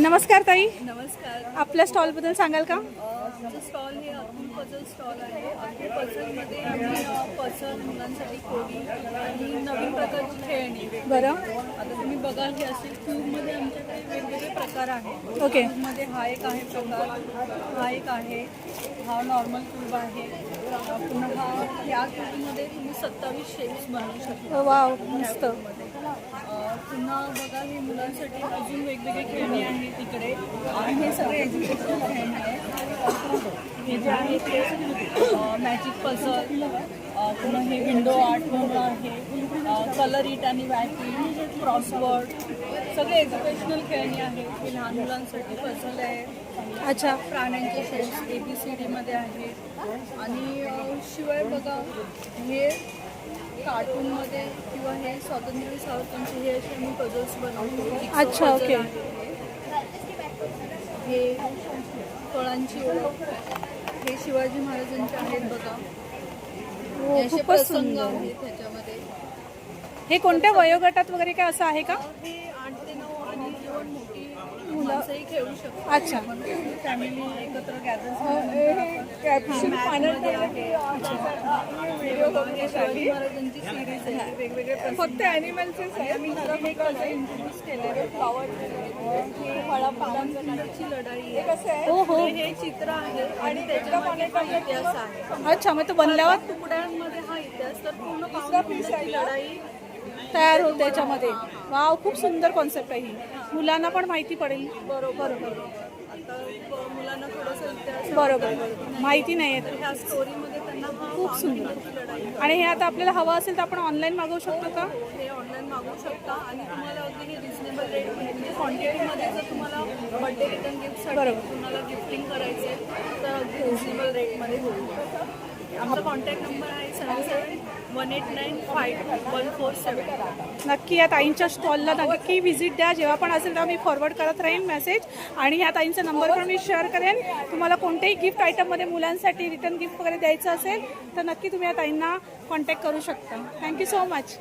नमस्कार ताई, नमस्कार. आपल्या स्टॉलबद्दल सांगाल का? आमचं स्टॉल हे अतुल पझल स्टॉल आहे. अतुल पझलमध्ये आम्ही पझल मुलांसाठी कोडी आणि नवीन प्रकारची खेळणी. बरं. आता तुम्ही बघाल की असे क्यूबमध्ये आमच्याकडे वेगवेगळे प्रकार आहेत. ओके. क्यूबमध्ये हा एक आहे प्रकार, हा एक आहे, हा नॉर्मल क्यूब आहे. पुन्हा हा या क्यूबमध्ये तुम्ही 27 शेप्स बनवू शकता. वाव, मस्त. पुन्हा बघा हे मुलांसाठी अजून वेगवेगळे खेळणी आहेत तिकडे आणि हे सगळे एज्युकेशनल खेळणी आहेत. हे जे आहे ते मॅजिक पझल, पुन्हा हे विंडो आर्ट म्हणून आहे, कलर इट आणि वॅकिंग, क्रॉसवर्ड, सगळे एज्युकेशनल खेळणी आहेत. हे लहान मुलांसाठी पझल आहे. अच्छा. प्राण्यांचे शेप्स ABCDमध्ये आहे. आणि शिवाय बघा हे कार्टूनमध्ये किंवा हे स्वातंत्र्य सावरकांचे हे असे आम्ही पझल्स बनवतो. अच्छा, ओके. हे फळांची ओळख, हे शिवाजी महाराजांचे आहेत बघा. हो, असे खूपच प्रसंग सुंदर. आहेत त्याच्यामध्ये. हे कोणत्या वयोगटात वगैरे काय असं आहे का? हे 8 ते 9 आणि इव्हन मोठी माणसंही खेळू शकतात. अच्छा. फॅमिली एकत्र गॅदर शिवाजी महाराजांची सिरीज आहे. वेगवेगळे फक्त ॲनिमल्सच आहे. आम्ही हे कसं इंट्रोड्यूस केलेलं फ्लॉवर, फळाफुलांची लढाई आहे. हो हो. हे चित्र आहे आणि त्याच्यामध्ये पण इतिहास आहे. अच्छा, मग तो बनल्यावर तुकड्यांमध्ये हा इतिहास तर पूर्ण पाऊंडची लढाई तयार होते त्याच्यामध्ये. वाव, खूप सुंदर कॉन्सेप्ट आहे ही. मुलांना पण माहिती पडेल. बरोबर. आता मुलांना थोडंसं इतिहास बरोबर, माहिती नाही आहे. ह्या स्टोरीमध्ये त्यांना हा खूप सुंदर. पाऊंडची लढाई. आणि हे आता आपल्याला हवं असेल तर आपण ऑनलाईन मागवू शकतो का? हे ऑनलाईन मागवू शकता आणि तुम्हाला अगदी हे रिजनेबल रेट म्हणजे क्वांटिटीमध्ये जर तुम्हाला बर्थडे रिटर्न गिफ्टसाठी बरोबर. तुम्हाला गिफ्टिंग करायचे तर अगदी रिजनेबल रेटमध्ये होईल. आमचा कॉन्टॅक्ट नंबर आहे 7718951147. नक्की या ताईंच्या स्टॉलला नक्की व्हिजिट द्या. जेव्हा पण असेल तेव्हा मी फॉरवर्ड करत राहीन मेसेज. आणि ह्या ताईंचा नंबर पण मी शेअर करेन. तुम्हाला कोणत्याही गिफ्ट आयटममध्ये मुलांसाठी रिटर्न गिफ्ट वगैरे द्यायचं असेल तर नक्की तुम्ही या ताईंना कॉन्टॅक्ट करू शकता. Thank you so much.